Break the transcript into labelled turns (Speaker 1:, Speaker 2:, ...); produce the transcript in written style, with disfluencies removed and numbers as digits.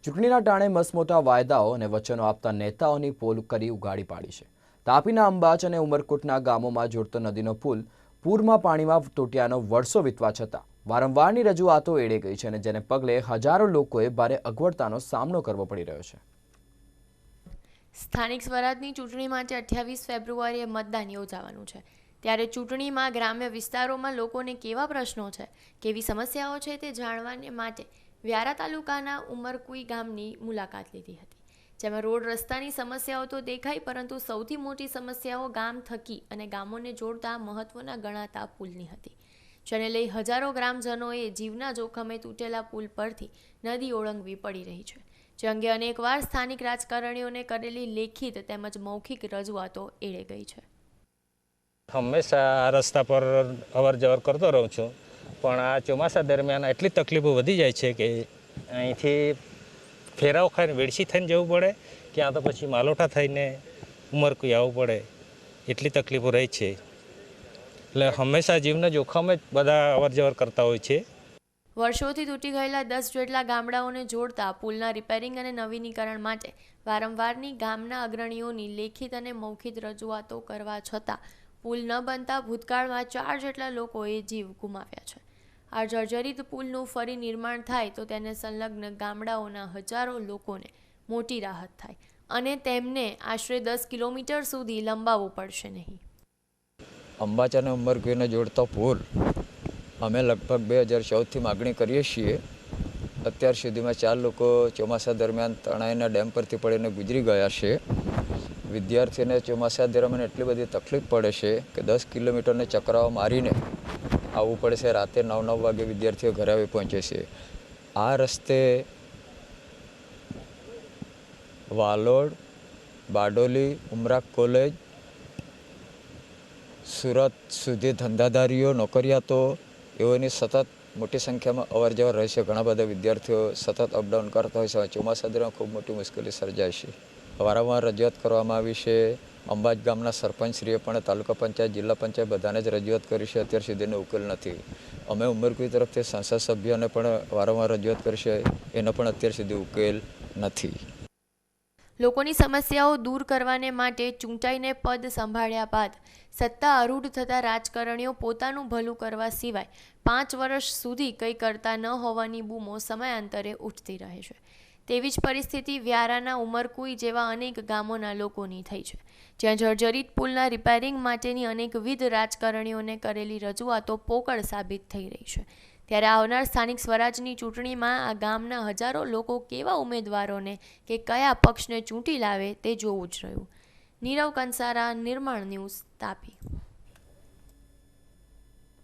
Speaker 1: ચૂંટણીના ટાણે મસમોટા વાયદાઓ અને વચનો આપતા નેતાઓની પોલ કરી ઉગાડી પાડી છે। તાપીના અંબાચ અને ઉમરકોટના ગામોમાં જોડતો નદીનો પુલ પૂરમાં પાણીમાં તૂટ્યાનો વર્ષો વીતવા છતાં વારંવારની રજૂઆતો એળે ગઈ છે અને જેને પગલે હજારો લોકોએ ભારે અગવડતાનો સામનો કરવો પડી રહ્યો છે।
Speaker 2: સ્થાનિક સ્વરાજની ચૂંટણી માટે 28 ફેબ્રુઆરીએ મતદાન યોજાવાનું છે। ત્યારે ચૂંટણીમાં ગ્રામ્ય વિસ્તારોમાં લોકોને કેવા પ્રશ્નો છે, કેવી સમસ્યાઓ છે તે જાણવાને માટે વ્યારા તાલુકાના ઉમરકુઈ ગામની મુલાકાત લીધી હતી, જેમાં રોડ રસ્તાની સમસ્યાઓ તો દેખાઈ, પરંતુ સૌથી મોટી સમસ્યાઓ ગામ થકી અને ગામોને જોડતા મહત્વના ગણાતા પુલની હતી, જેને લઈ હજારો ગ્રામજનોએ જીવના જોખમે તૂટેલા પુલ પરથી નદી ઓળંગવી પડી રહી છે, જે અંગે અનેકવાર સ્થાનિક રાજકારણીઓને કરેલી લેખિત તેમજ મૌખિક રજૂઆતો એળે ગઈ છે।
Speaker 3: હંમેશા આ રસ્તા પર અવર જવર કરતો રહું છું, પણ આ ચોમાસા દરમિયાન એટલી તકલીફો વધી જાય છે કે અહીંથી ફેરાવ ખાઈને વેડસી થઈને જવું પડે, ક્યાં તો પછી માલોઠા થઈને ઉમરકુઈ આવવું પડે, એટલી તકલીફો રહી છે। એટલે હંમેશા જીવના જોખમે જ બધા અવર જવર કરતા હોય છે।
Speaker 2: વર્ષોથી તૂટી ગયેલા 10 જેટલા ગામડાઓને જોડતા પુલના રિપેરિંગ અને નવીનીકરણ માટે વારંવારની ગામના અગ્રણીઓની લેખિત અને મૌખિક રજૂઆતો કરવા છતાં પુલ ન બનતા ભૂતકાળમાં 4 જેટલા લોકોએ જીવ ગુમાવ્યા છે। આ જર્જરિત પુલનું ફરી નિર્માણ થાય તો તેને સંલગ્ન ગામડાઓના હજારો લોકોને મોટી રાહત થાય અને તેમને આશરે 10 કિલોમીટર સુધી લંબાવવું પડશે નહીં।
Speaker 4: અંબાચ અને ઉમરકુઈને જોડતો પુલ અમે લગભગ 2014થી માગણી કરીએ છીએ। અત્યાર સુધીમાં 4 લોકો ચોમાસા દરમિયાન તણાઈના ડેમ પરથી પડીને ગુજરી ગયા છે। વિદ્યાર્થીઓને ચોમાસા દરમિયાન એટલી બધી તકલીફ પડે છે કે 10 કિલોમીટરને ચક્રાઓ મારીને આવવું પડે છે। રાતે 9 વાગે વિદ્યાર્થીઓ ઘરે આવી પહોંચે છે। આ રસ્તે વાલોડ, બારડોલી, ઉમરા કોલેજ, સુરત સુધી ધંધાદારીઓ, નોકરિયાતો એઓની સતત મોટી સંખ્યામાં અવર જવર રહે છે। ઘણા બધા વિદ્યાર્થીઓ સતત અપડાઉન કરતા હોય છે। ચોમાસા દરમિયાન ખૂબ મોટી મુશ્કેલી સર્જાય છે। વારંવાર રજૂઆત કરવામાં આવી છે। અંબાજ ગામના સરપંચશ્રીએ પણ તાલુકા પંચાયત, જિલ્લા પંચાયત બધાને જ રજૂઆત કરી છે, અત્યાર સુધીનો ઉકેલ નથી। અમે ઉમરકુઈ તરફથી સંસદ સભ્યોને પણ વારંવાર રજૂઆત કરી છે, એનો પણ અત્યાર સુધી ઉકેલ નથી।
Speaker 2: લોકોની સમસ્યાઓ દૂર કરવાને માટે ચૂંટાઈને પદ સંભાળ્યા બાદ સત્તા આરૂઢ થતા રાજકારણીઓ પોતાનું ભલું કરવા સિવાય 5 વર્ષ સુધી કંઈ કરતા ન હોવાની બૂમો સમયાંતરે ઉઠતી રહે છે। તેવી જ પરિસ્થિતિ વ્યારાના ઉમરકુઈ જેવા અનેક ગામોના લોકોની થઈ છે, જ્યાં જર્જરિત પુલના રિપેરિંગ માટેની અનેકવિધ રાજકારણીઓને કરેલી રજૂઆતો પોકળ સાબિત થઈ રહી છે। ત્યારે આવનાર સ્થાનિક સ્વરાજની ચૂંટણીમાં આ ગામના હજારો લોકો કેવા ઉમેદવારોને કે કયા પક્ષને ચૂંટી લાવે તે જોવું જ રહ્યું। નીરવ કંસારા, નિર્માણ ન્યૂઝ, તાપી।